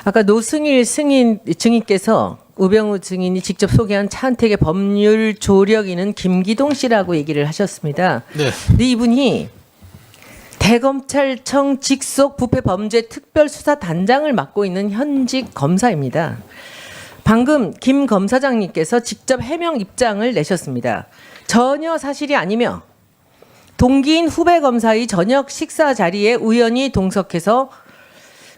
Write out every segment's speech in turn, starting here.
아까 노승일 증인께서 우병우 증인이 직접 소개한 차은택의 법률 조력인은 김기동 씨라고 얘기를 하셨습니다. 네. 근데 이분이 대검찰청 직속 부패범죄특별수사단장을 맡고 있는 현직 검사입니다. 방금 김 검사장님께서 직접 해명 입장을 내셨습니다. 전혀 사실이 아니며 동기인 후배 검사의 저녁 식사 자리에 우연히 동석해서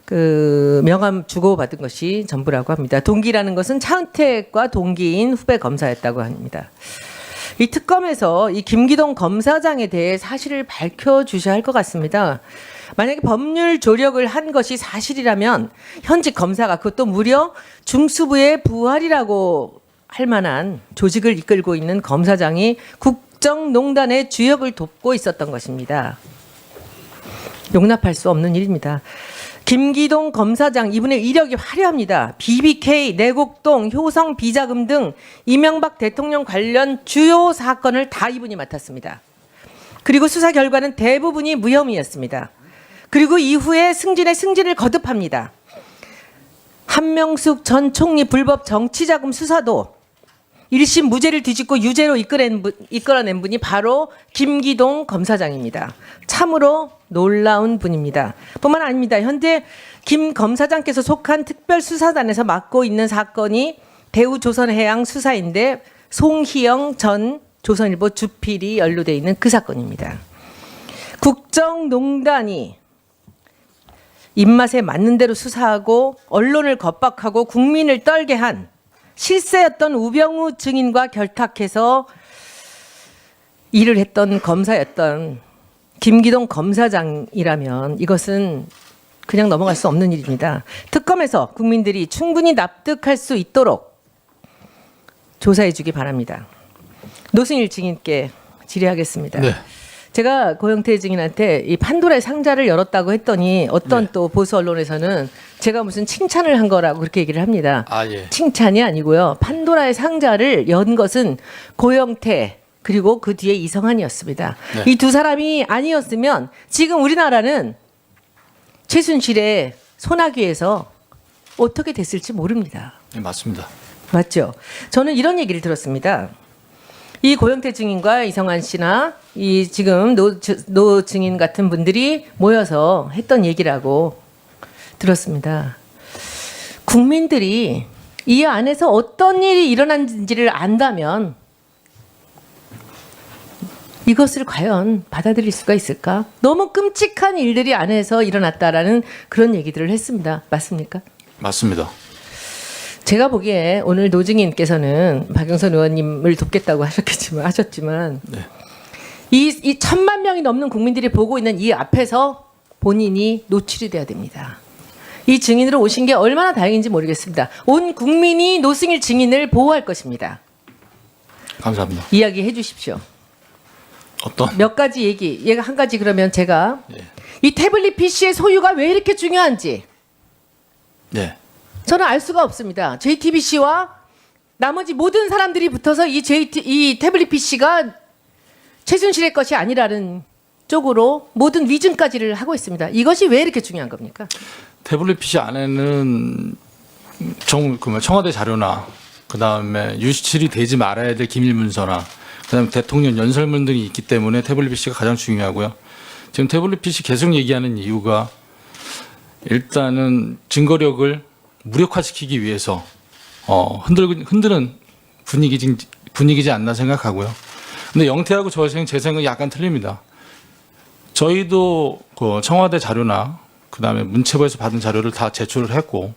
그 명함 주고받은 것이 전부라고 합니다. 동기라는 것은 차은택과 동기인 후배 검사였다고 합니다. 이 특검에서 이 김기동 검사장에 대해 사실을 밝혀주셔야 할 것 같습니다. 만약에 법률 조력을 한 것이 사실이라면 현직 검사가 그것도 무려 중수부의 부활이라고 할 만한 조직을 이끌고 있는 검사장이 국정농단의 주역을 돕고 있었던 것입니다. 용납할 수 없는 일입니다. 김기동 검사장, 이분의 이력이 화려합니다. BBK, 내곡동, 효성 비자금 등 이명박 대통령 관련 주요 사건을 다 이분이 맡았습니다. 그리고 수사 결과는 대부분이 무혐의였습니다. 그리고 이후에 승진을 거듭합니다. 한명숙 전 총리 불법 정치자금 수사도 1심 무죄를 뒤집고 유죄로 이끌어낸 분이 바로 김기동 검사장입니다. 참으로 놀라운 분입니다. 뿐만 아닙니다. 현재 김 검사장께서 속한 특별수사단에서 맡고 있는 사건이 대우조선해양 수사인데 송희영 전 조선일보 주필이 연루되어 있는 그 사건입니다. 국정농단이 입맛에 맞는 대로 수사하고 언론을 겁박하고 국민을 떨게 한 실세였던 우병우 증인과 결탁해서 일을 했던 검사였던 김기동 검사장이라면 이것은 그냥 넘어갈 수 없는 일입니다. 특검에서 국민들이 충분히 납득할 수 있도록 조사해 주기 바랍니다. 노승일 증인께 질의하겠습니다. 네. 제가 고영태 증인한테 이 판도라의 상자를 열었다고 했더니 어떤 네. 또 보수 언론에서는 제가 무슨 칭찬을 한 거라고 그렇게 얘기를 합니다. 아, 예. 칭찬이 아니고요. 판도라의 상자를 연 것은 고영태 그리고 그 뒤에 이성한이었습니다. 네. 이 두 사람이 아니었으면 지금 우리나라는 최순실의 소나기에서 어떻게 됐을지 모릅니다. 네, 맞습니다. 맞죠? 저는 이런 얘기를 들었습니다. 이 고영태 증인과 이성한 씨나 이 지금 노 증인 같은 분들이 모여서 했던 얘기라고 들었습니다. 국민들이 이 안에서 어떤 일이 일어난지를 안다면 이것을 과연 받아들일 수가 있을까? 너무 끔찍한 일들이 안에서 일어났다라는 그런 얘기들을 했습니다. 맞습니까? 맞습니다. 제가 보기에 오늘 노증인께서는 박영선 의원님을 돕겠다고 하셨지만 네. 이 1,000만 명이 넘는 국민들이 보고 있는 이 앞에서 본인이 노출이 돼야 됩니다. 이 증인으로 오신 게 얼마나 다행인지 모르겠습니다. 온 국민이 노승일 증인을 보호할 것입니다. 감사합니다. 이야기해 주십시오. 어떤? 몇 가지 얘가 한 가지 그러면 제가 예. 이 태블릿 PC의 소유가 왜 이렇게 중요한지 네. 저는 알 수가 없습니다. JTBC와 나머지 모든 사람들이 붙어서 이 태블릿 PC가 최순실의 것이 아니라는 쪽으로 모든 위증까지를 하고 있습니다. 이것이 왜 이렇게 중요한 겁니까? 태블릿 PC 안에는 청와대 자료나 그다음에 유실이 되지 말아야 될 기밀 문서나 그다음에 대통령 연설문 등이 있기 때문에 태블릿 PC가 가장 중요하고요. 지금 태블릿 PC 계속 얘기하는 이유가 일단은 증거력을 무력화시키기 위해서 흔드는 분위기지 않나 생각하고요. 근데 영태하고 제 생각은 약간 틀립니다. 저희도 그 청와대 자료나 그다음에 문체부에서 받은 자료를 다 제출을 했고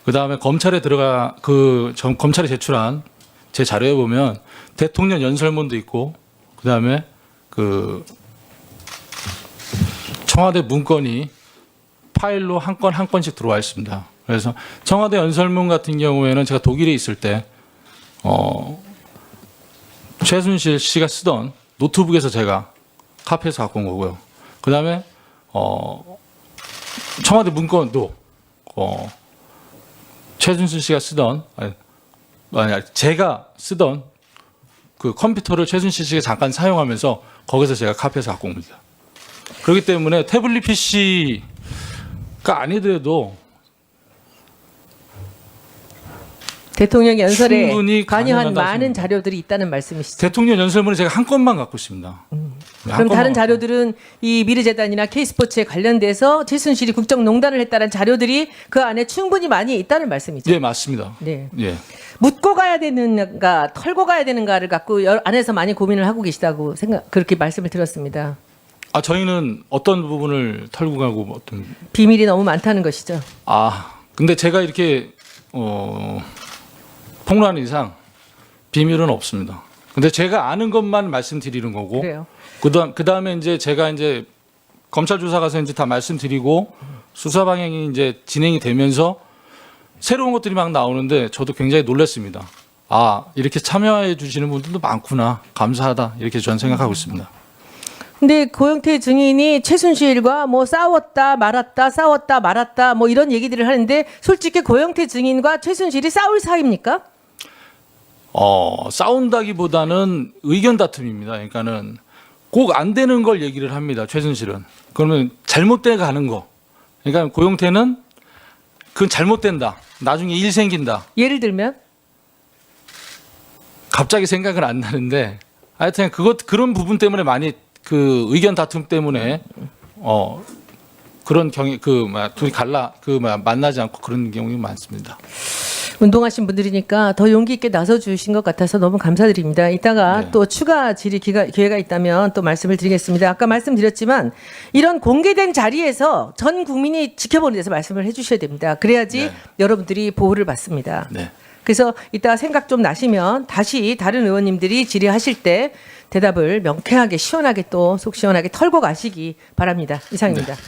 그다음에 검찰에 검찰에 제출한 제 자료에 보면 대통령 연설문도 있고 그다음에 그 청와대 문건이 파일로 한 건 한 건씩 들어와 있습니다. 그래서 청와대 연설문 같은 경우에는 제가 독일에 있을 때 최순실 씨가 쓰던 노트북에서 제가 카피해서 갖고 온 거고요. 그다음에 청와대 문건도 최순실 씨가 쓰던 제가 쓰던 그 컴퓨터를 최순실 씨가 잠깐 사용하면서 거기서 제가 카피해서 갖고 온 겁니다. 그렇기 때문에 태블릿 PC가 아니더라도 대통령 연설에 충분히 관여한 가능하다고 많은 생각합니다. 자료들이 있다는 말씀이시죠. 대통령 연설문을 제가 한 건만 갖고 있습니다. 네, 한 그럼 건만 다른 갖고 자료들은 이 미르재단이나 K스포츠에 관련돼서 최순실이 국정농단을 했다는 자료들이 그 안에 충분히 많이 있다는 말씀이죠. 예, 맞습니다. 네. 예. 묻고 가야 되는가, 털고 가야 되는가를 갖고 안에서 많이 고민을 하고 계시다고 그렇게 말씀을 들었습니다. 아, 저희는 어떤 부분을 털고 가고 뭐 어떤 비밀이 너무 많다는 것이죠. 근데 제가 이렇게 폭로하는 이상 비밀은 없습니다. 근데 제가 아는 것만 말씀드리는 거고 그래요. 그다음에 이제 제가 이제 검찰 조사 가서 이제 다 말씀드리고 수사 방향이 이제 진행이 되면서 새로운 것들이 막 나오는데 저도 굉장히 놀랐습니다. 이렇게 참여해 주시는 분들도 많구나. 감사하다. 이렇게 저는 생각하고 있습니다. 근데 고영태 증인이 최순실과 뭐 싸웠다 말았다 뭐 이런 얘기들을 하는데 솔직히 고영태 증인과 최순실이 싸울 사이입니까? 싸운다기보다는 의견 다툼입니다. 그러니까는 꼭 안 되는 걸 얘기를 합니다. 최순실은. 그러면 잘못돼 가는 거. 그러니까 고영태는 그건 잘못된다. 나중에 일 생긴다. 예를 들면 갑자기 생각은 안 나는데 하여튼 그런 부분 때문에 많이 그 의견 다툼 때문에 그런 경우 둘이 만나지 않고 그런 경우가 많습니다. 운동하신 분들이니까 더 용기 있게 나서 주신 것 같아서 너무 감사드립니다. 이따가 네. 또 추가 질의 기회가 있다면 또 말씀을 드리겠습니다. 아까 말씀드렸지만 이런 공개된 자리에서 전 국민이 지켜보는 데서 말씀을 해주셔야 됩니다. 그래야지 네. 여러분들이 보호를 받습니다. 네. 그래서 이따 생각 좀 나시면 다시 다른 의원님들이 질의하실 때 대답을 명쾌하게 시원하게 또 속 시원하게 털고 가시기 바랍니다. 이상입니다. 네.